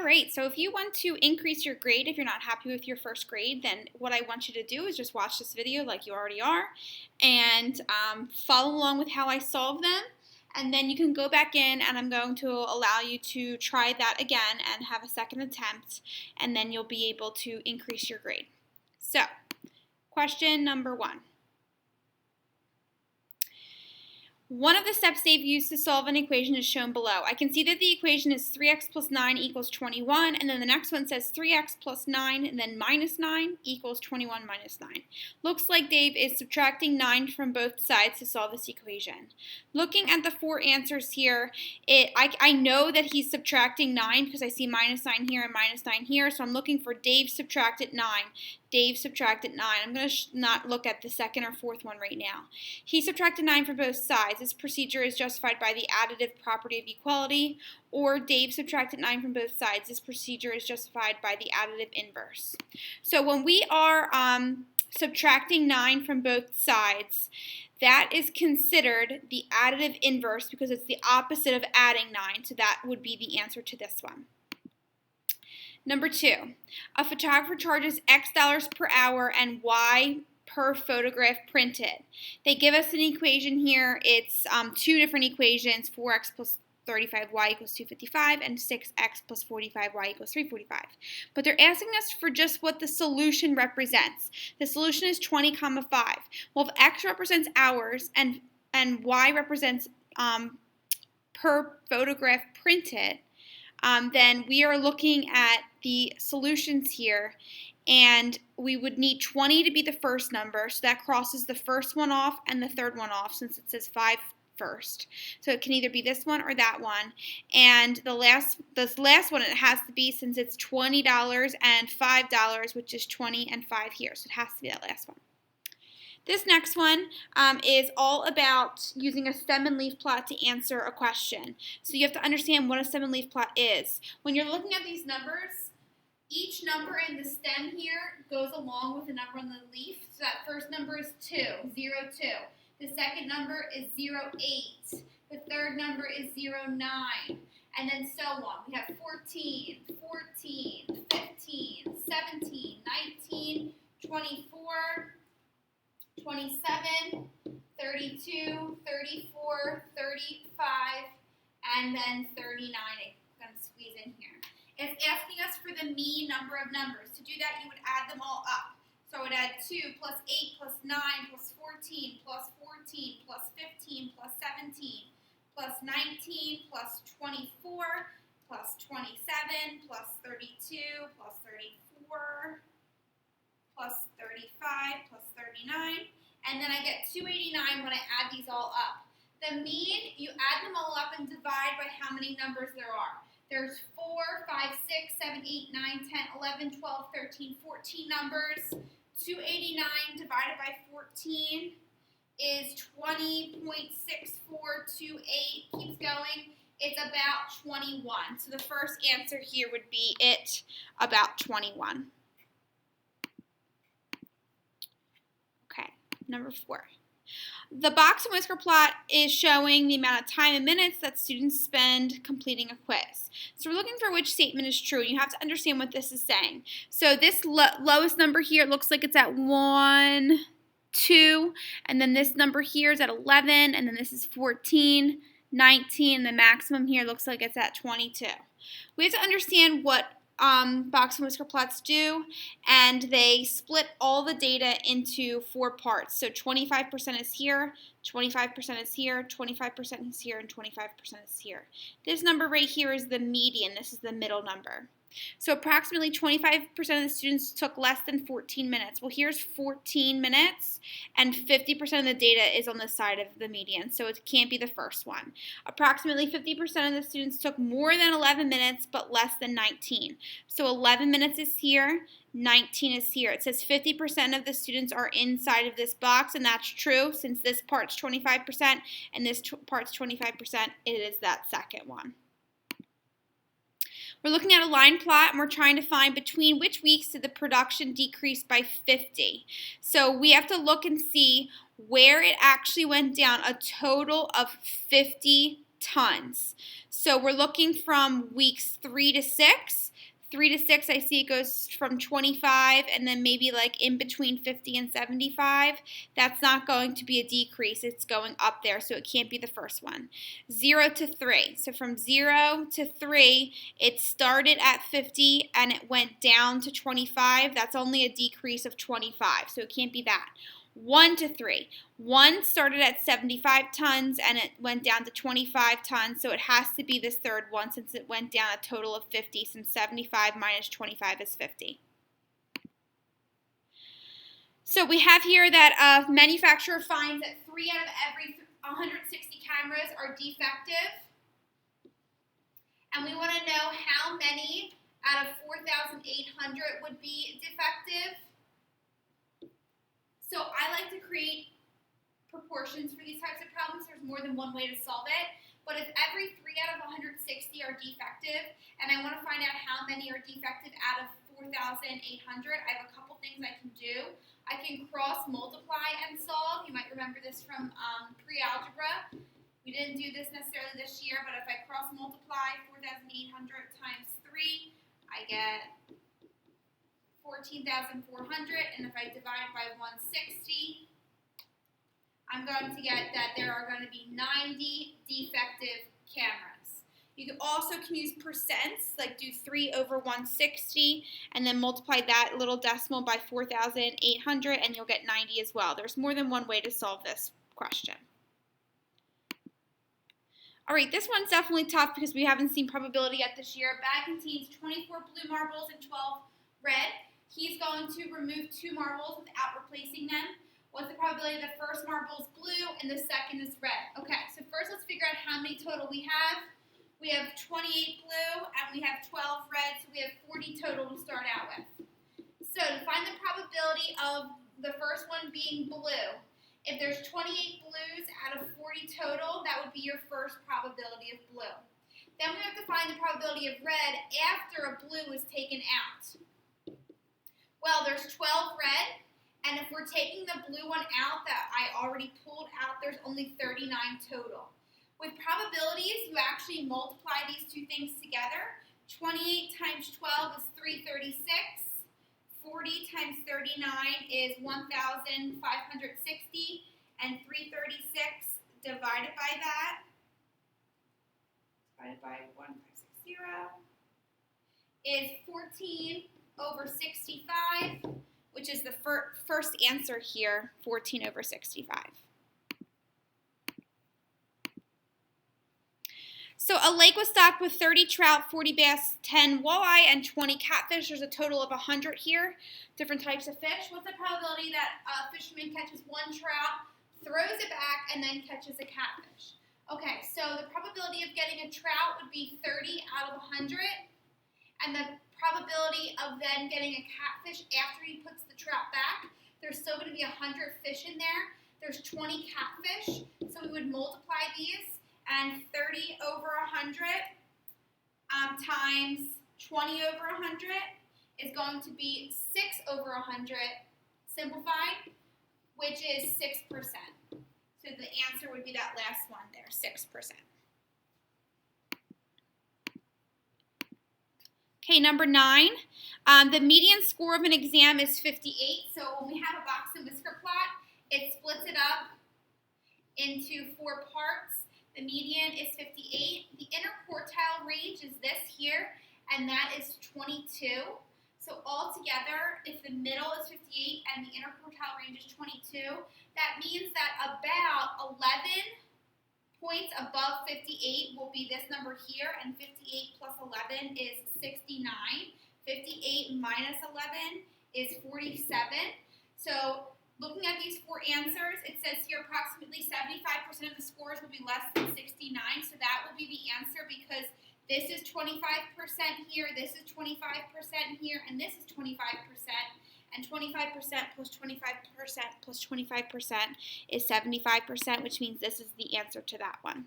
All right, so if you want to increase your grade, if you're not happy with your first grade, then what I want you to do is just watch this video like you already are and follow along with how I solve them. And then you can go back in and I'm going to allow you to try that again and have a second attempt, and then you'll be able to increase your grade. So, question number 1. One of the steps they've used to solve an equation is shown below. I can see that the equation is 3x plus 9 equals 21, and then the next one says 3x plus 9 and then minus 9 equals 21 minus 9. Looks like Dave is subtracting 9 from both sides to solve this equation. Looking at the 4 answers here, I know that he's subtracting 9 because I see minus 9 here and minus 9 here, so I'm looking for Dave subtracted 9. Dave subtracted 9. I'm going to not look at the second or fourth one right now. He subtracted 9 from both sides. This procedure is justified by the additive property of equality. Or Dave subtracted 9 from both sides. This procedure is justified by the additive inverse. So when we are subtracting 9 from both sides, that is considered the additive inverse because it's the opposite of adding 9. So that would be the answer to this one. Number 2, a photographer charges X dollars per hour and Y per photograph printed. They give us an equation here. It's 2 different equations, 4x plus 35y equals 255 and 6x plus 45y equals 345. But they're asking us for just what the solution represents. The solution is 20, 5. Well, if x represents hours and y represents per photograph printed, then we are looking at the solutions here, and we would need 20 to be the first number, so that crosses the first one off and the third one off since it says 5 first. So it can either be this one or that one, and this last one it has to be, since it's $20 and $5, which is 20 and 5 here, so it has to be that last one. This next one is all about using a stem and leaf plot to answer a question. So you have to understand what a stem and leaf plot is. When you're looking at these numbers, each number in the stem here goes along with the number on the leaf. So that first number is 2, 0, 2. The second number is 0, 8. The third number is 0, 9. And then so on. We have 14, 14, 15, 17, 19, 24, 27, 32, 34, 35, and then 39. I'm going to squeeze in here. It's asking us for the mean number of numbers. To do that, you would add them all up. So I would add 2 plus 8 plus 9 plus 14 plus 14 plus 15 plus 17 plus 19 plus 24 plus 27 plus 32 plus 34 plus 35 plus 39, and then I get 289 when I add these all up. The mean, you add them all up and divide by how many numbers there are. There's 4, 5, 6, 7, 8, 9, 10, 11, 12, 13, 14 numbers. 289 divided by 14 is 20.6428. Keeps going. It's about 21. So the first answer here would be about 21. Number 4. The box and whisker plot is showing the amount of time in minutes that students spend completing a quiz. So we're looking for which statement is true. You have to understand what this is saying. So this lowest number here looks like it's at 1, 2, and then this number here is at 11, and then this is 14, 19, and the maximum here looks like it's at 22. We have to understand what box and whisker plots do, and they split all the data into 4 parts. So 25% is here, 25% is here, 25% is here, and 25% is here. This number right here is the median. This is the middle number. So approximately 25% of the students took less than 14 minutes. Well, here's 14 minutes, and 50% of the data is on the side of the median, so it can't be the first one. Approximately 50% of the students took more than 11 minutes, but less than 19. So 11 minutes is here, 19 is here. It says 50% of the students are inside of this box, and that's true since this part's 25% and this part's 25%. It is that second one. We're looking at a line plot, and we're trying to find between which weeks did the production decrease by 50. So we have to look and see where it actually went down, a total of 50 tons. So we're looking from weeks 3 to 6. 3 to 6, I see it goes from 25 and then maybe like in between 50 and 75. That's not going to be a decrease. It's going up there, so it can't be the first one. 0 to 3. So from 0 to 3, it started at 50 and it went down to 25. That's only a decrease of 25, so it can't be that. 1 to 3. 1 started at 75 tons and it went down to 25 tons, so it has to be this third one since it went down a total of 50, since 75 minus 25 is 50. So we have here that manufacturer finds that 3 out of every 160 cameras are defective. And we want to know how many out of 4,800 would be defective. So I like to create proportions for these types of problems. There's more than one way to solve it. But if every 3 out of 160 are defective, and I want to find out how many are defective out of 4,800, I have a couple things I can do. I can cross multiply and solve. You might remember this from pre-algebra. We didn't do this necessarily this year, but if I cross multiply 4,800 times 3, I get 14,400, and if I divide by 160, I'm going to get that there are going to be 90 defective cameras. You also can use percents, like do 3 over 160, and then multiply that little decimal by 4,800, and you'll get 90 as well. There's more than one way to solve this question. All right, this one's definitely tough because we haven't seen probability yet this year. A bag contains 24 blue marbles and 12 red. He's going to remove 2 marbles without replacing them. What's the probability the first marble is blue and the second is red? Okay, so first let's figure out how many total we have. We have 28 blue and we have 12 red, so we have 40 total to start out with. So to find the probability of the first one being blue, if there's 28 blues out of 40 total, that would be your first probability of blue. Then we have to find the probability of red after a blue is taken out. Well, there's 12 red, and if we're taking the blue one out that I already pulled out, there's only 39 total. With probabilities, you actually multiply these two things together. 28 times 12 is 336. 40 times 39 is 1,560. And 336 divided by that, divided by 1,560, is 14 over 65, which is the first answer here, 14 over 65. So a lake was stocked with 30 trout, 40 bass, 10 walleye, and 20 catfish. There's a total of 100 here, different types of fish. What's the probability that a fisherman catches 1 trout, throws it back, and then catches a catfish? Okay, so the probability of getting a trout would be 30 out of 100, and the probability of then getting a catfish after he puts the trout back, there's still going to be 100 fish in there. There's 20 catfish, so we would multiply these, and 30 over 100 times 20 over 100 is going to be 6 over 100 simplified, which is 6%. So the answer would be that last one there, 6%. Okay, number 9. The median score of an exam is 58. So when we have a box and whisker plot, it splits it up into 4 parts. The median is 58. The interquartile range is this here, and that is 22. So altogether, if the middle is 58 and the interquartile range is 22, that means that about 11 points above 58 will be this number here, and 58 plus 11 is 69. 58 minus 11 is 47. So looking at these 4 answers, it says here approximately 75% of the scores will be less than 69. So that will be the answer because this is 25% here, this is 25% here, and this is 25%. And 25% plus 25% plus 25% is 75%, which means this is the answer to that one.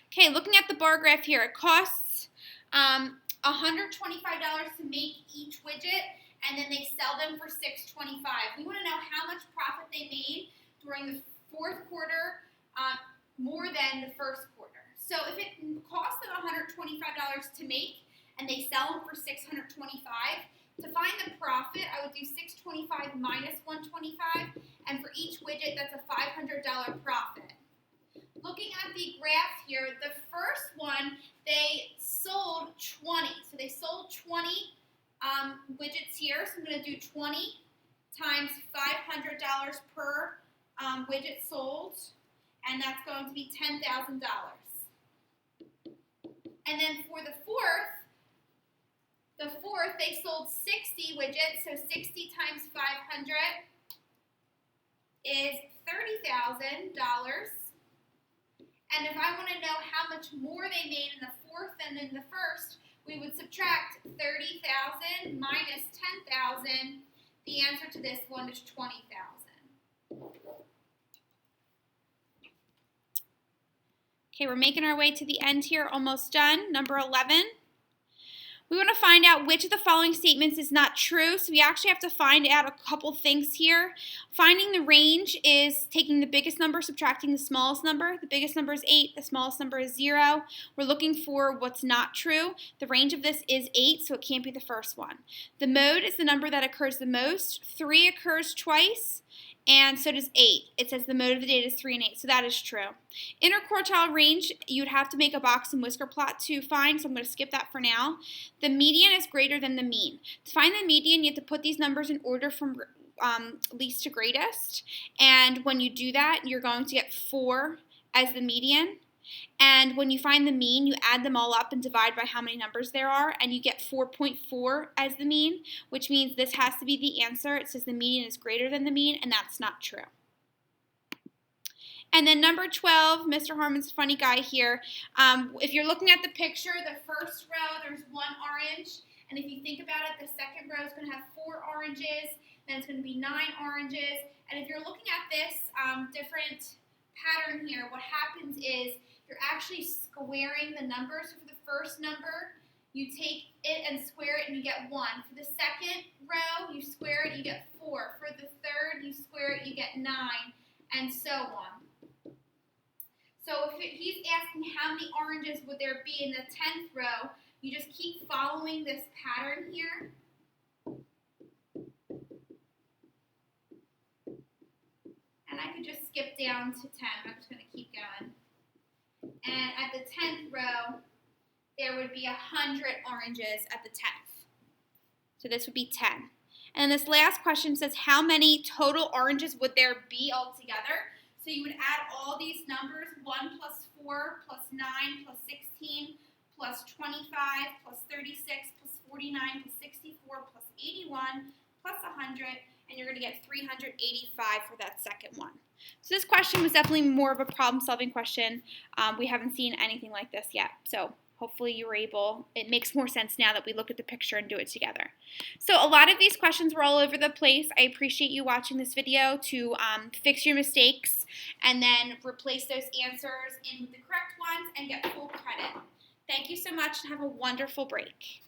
Okay, looking at the bar graph here, it costs $125 to make each widget, and then they sell them for $6.25. We want to know how much profit they made during the 4th quarter more than the 1st quarter. So if it costs them $125 to make and they sell them for $625, to find the profit, I would do $625 minus $125, and for each widget, that's a $500 profit. Looking at the graph here, the first one, they sold 20. So they sold 20 widgets here. So I'm going to do 20 times $500 per widget sold, and that's going to be $10,000. And then for the fourth, they sold 60 widgets, so 60 times 500 is $30,000. And if I want to know how much more they made in the fourth than in the first, we would subtract 30,000 minus 10,000. The answer to this one is 20,000. Okay, we're making our way to the end here, almost done. Number 11. We want to find out which of the following statements is not true, so we actually have to find out a couple things here. Finding the range is taking the biggest number, subtracting the smallest number. The biggest number is 8, the smallest number is 0. We're looking for what's not true. The range of this is 8, so it can't be the first one. The mode is the number that occurs the most. 3 occurs twice, and so does 8. It says the mode of the data is 3 and 8, so that is true. Interquartile range, you'd have to make a box and whisker plot to find, so I'm going to skip that for now. The median is greater than the mean. To find the median, you have to put these numbers in order from least to greatest, and when you do that, you're going to get 4 as the median. And when you find the mean, you add them all up and divide by how many numbers there are, and you get 4.4 as the mean, which means this has to be the answer. It says the median is greater than the mean, and that's not true. And then number 12, Mr. Harmon's a funny guy here. If you're looking at the picture, the first row, there's 1 orange, and if you think about it, the second row is going to have 4 oranges, then it's going to be 9 oranges, and if you're looking at this different pattern here, what happens is you're actually squaring the numbers. So for the first number, you take it and square it and you get 1. For the second row, you square it, you get 4. For the third, you square it, you get 9, and so on. So if he's asking how many oranges would there be in the 10th row, you just keep following this pattern here. And I could just skip down to 10. I'm just going to keep going. And at the 10th row, there would be 100 oranges at the 10th. So this would be 10. And this last question says, how many total oranges would there be altogether? So you would add all these numbers, 1 plus 4 plus 9 plus 16 plus 25 plus 36 plus 49 plus 64 plus 81 plus 100, and you're going to get 385 for that second one. So this question was definitely more of a problem-solving question. We haven't seen anything like this yet, so hopefully you were able, it makes more sense now that we look at the picture and do it together. So a lot of these questions were all over the place. I appreciate you watching this video to fix your mistakes and then replace those answers in with the correct ones and get full credit. Thank you so much and have a wonderful break.